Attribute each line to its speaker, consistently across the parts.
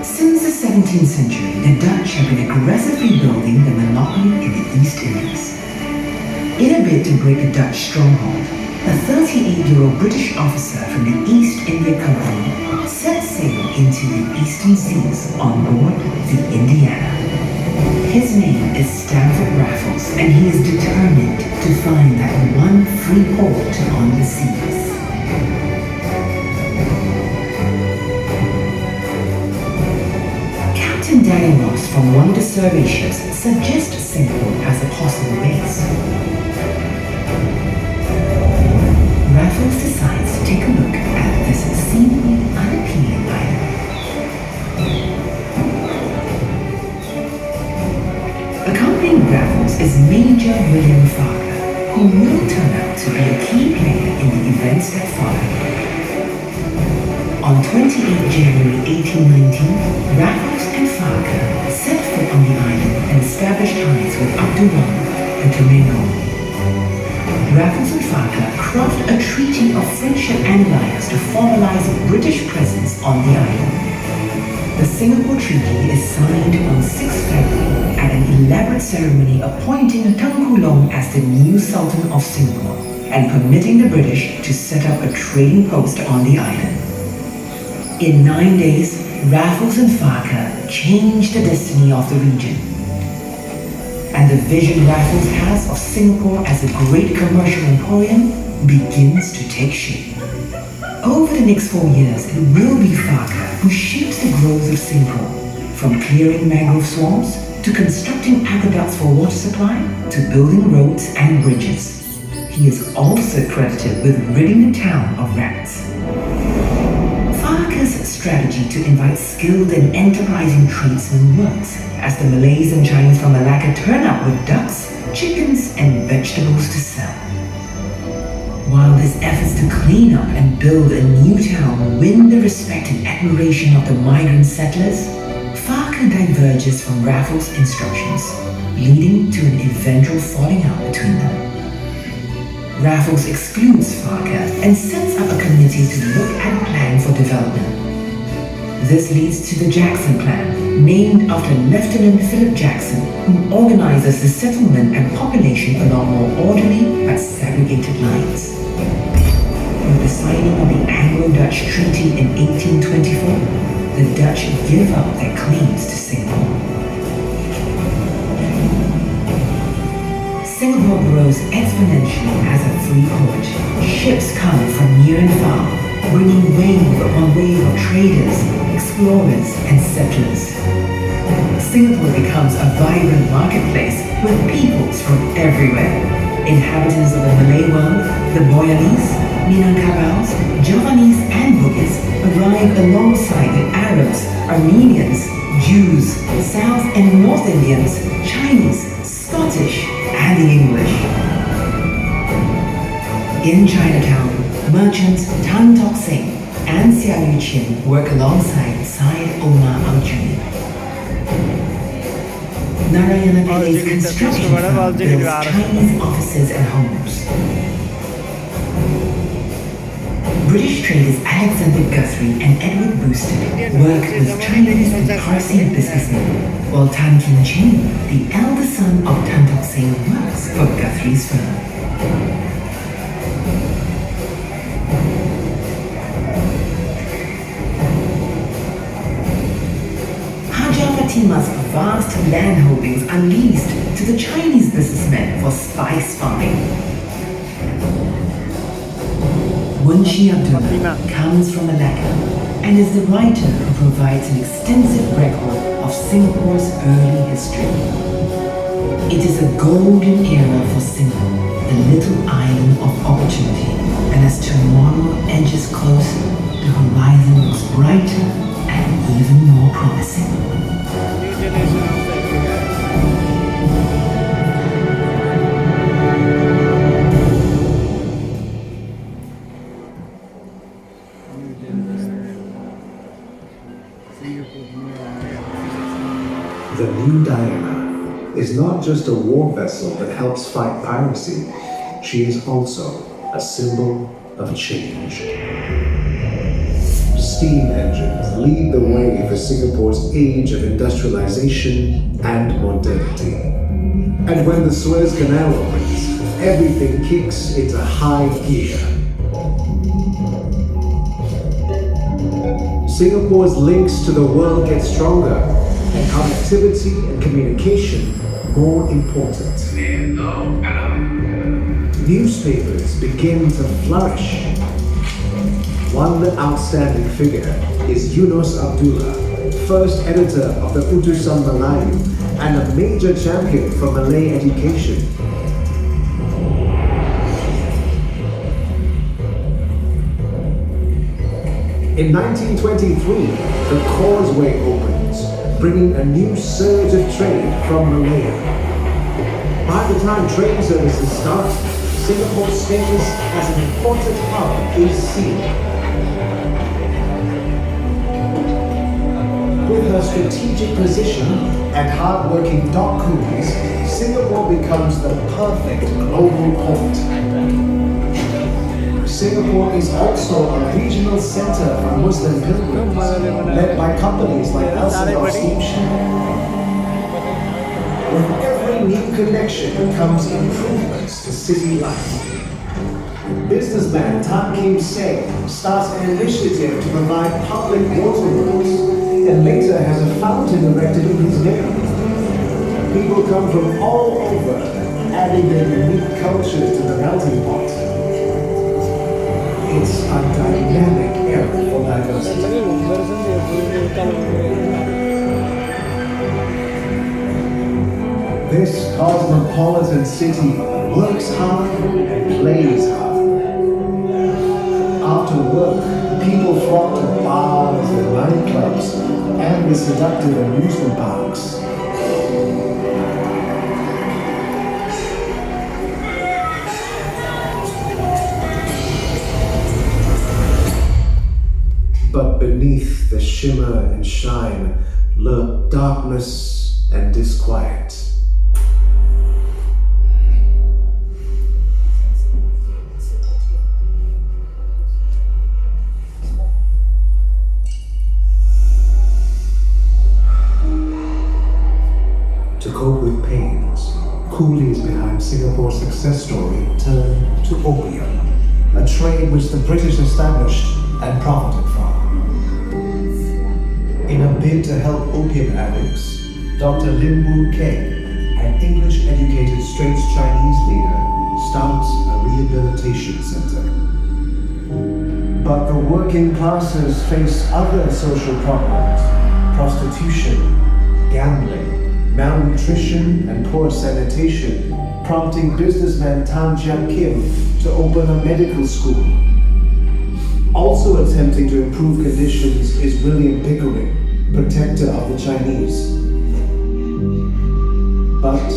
Speaker 1: Since the 17th century, the Dutch have been aggressively building their monopoly in the East Indies. In a bid to break the Dutch stronghold, a 38-year-old British officer from the East India Company set sail into the eastern seas on board the Indiana. His name is Stamford Raffles, and he is determined to find that one free port on the seas. Captain Daniel Ross from one of the survey ships suggests Singapore as a possible base. Raffles decides to take a look at this seemingly unappealing island. Accompanying Raffles is Major William Farker, who will turn out to be a key player in the events that follow. On 28 January 1819, Raffles and Farker set foot on the island and established ties with Abdul Rahman and Temenggong. Raffles and Farker craft a treaty of friendship and alliance to formalize a British presence on the island. The Singapore Treaty is signed on 6 February at an elaborate ceremony appointing Tengku Long as the new Sultan of Singapore and permitting the British to set up a trading post on the island. In 9 days, Raffles and Farker changed the destiny of the region. And the vision Raffles has of Singapore as a great commercial emporium begins to take shape. Over the next 4 years, it will be Farker who shapes the growth of Singapore, from clearing mangrove swamps to constructing aqueducts for water supply to building roads and bridges. He is also credited with ridding the town of rats. Farker's strategy to invite skilled and enterprising tradesmen works, as the Malays and Chinese from Malacca turn up with ducks, chickens, and vegetables to sell. While his efforts to clean up and build a new town win the respect and admiration of the migrant settlers, Farker diverges from Raffles' instructions, leading to an eventual falling out between them. Raffles excludes Farker and sets up a committee to look at a plan for development. This leads to the Jackson Plan, named after Lieutenant Philip Jackson, who organizes the settlement and population along more orderly but segregated lines. With the signing of the Anglo-Dutch Treaty in 1824, the Dutch give up their claims to Singapore. Singapore grows exponentially as a free port. Ships come from near and far, bringing wave upon wave of traders, explorers, and settlers. Singapore becomes a vibrant marketplace with peoples from everywhere. Inhabitants of the Malay world, the Boyanese, Minangkabaus, Javanese, and Bugis arrive alongside the Arabs, Armenians, Jews, South and North Indians, Chinese, Scottish, and the English. In Chinatown, merchants Tan Tock Seng and Sia Yu Chin work alongside Syed Omar Al-Juni. Narayana Pillai's construction firm builds Chinese offices and homes. British traders Alexander Guthrie and Edward Bousted work with Chinese and Parsi businessmen, while Tan Kin Cheng, the elder son of Tan Tock Seng, works for Guthrie's firm. Hajar Fatima's vast land holdings are leased to the Chinese businessmen for spice farming. Munshi Abdullah comes from Malacca and is the writer who provides an extensive record of Singapore's early history. It is a golden era for Singapore, the little island of opportunity, and as tomorrow edges closer, the horizon looks brighter and even more promising.
Speaker 2: The new Diana is not just a war vessel that helps fight piracy, she is also a symbol of change. steam engines lead the way for Singapore's age of industrialization and modernity. And when the Suez Canal opens, everything kicks into high gear. Singapore's links to the world get stronger, and connectivity and communication more important. Newspapers begin to flourish. One outstanding figure is Yunus Abdullah, first editor of the Utusan Melayu and a major champion for Malay education. In 1923, the Causeway opens, bringing a new surge of trade from Malaya. By the time train services start, Singapore's status as an important hub is seen. With her strategic position and hard-working dock coolies, Singapore becomes the perfect global port. Singapore is also a regional center for Muslim pilgrims, led by companies like Elsinore Steamship. With every new connection comes improvements to city life. Businessman Tan Kim Seng starts an initiative to provide public waterworks, and later has a fountain erected in his name. People come from all over, adding their unique cultures to the melting pot. It's a dynamic era for diversity. This cosmopolitan city works hard and plays hard. After work, people flock to bars and nightclubs and the seductive amusement parks. But beneath the shimmer and shine lurk darkness and disquiet. To cope with pains, coolies behind Singapore's success story turn to opium, a trade which the British established and profited from. In a bid to help opium addicts, Dr. Lim Boon Keng, an English-educated Straits Chinese leader, starts a rehabilitation center. But the working classes face other social problems: prostitution, gambling, malnutrition, and poor sanitation, prompting businessman Tan Jiak Kim to open a medical school. Also attempting to improve conditions is William Pickering, protector of the Chinese. But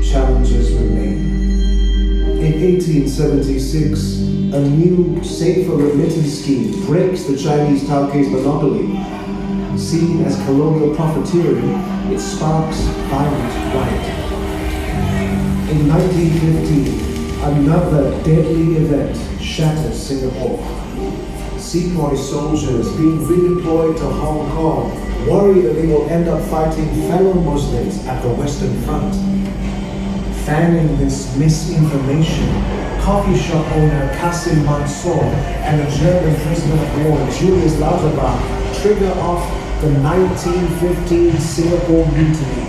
Speaker 2: challenges remain. In 1876, a new, safer remittance scheme breaks the Chinese Towcase monopoly. Seen as colonial profiteering, it sparks violent riot. In 1915, another deadly event shatters Singapore. Sepoy soldiers being redeployed to Hong Kong worry that they will end up fighting fellow Muslims at the Western Front. Fanning this misinformation, coffee shop owner Qasim Mansour and the German prisoner of war Julius Lauterbach trigger off the 1915 Singapore Mutiny.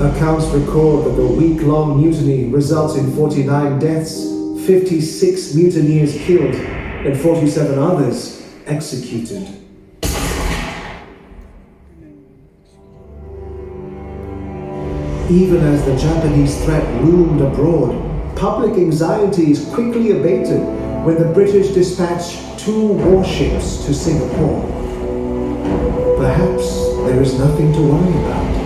Speaker 2: Accounts record that the week-long mutiny results in 49 deaths, 56 mutineers killed, and 47 others executed. Even as the Japanese threat loomed abroad, public anxieties quickly abated when the British dispatched 2 warships to Singapore. Perhaps there is nothing to worry about.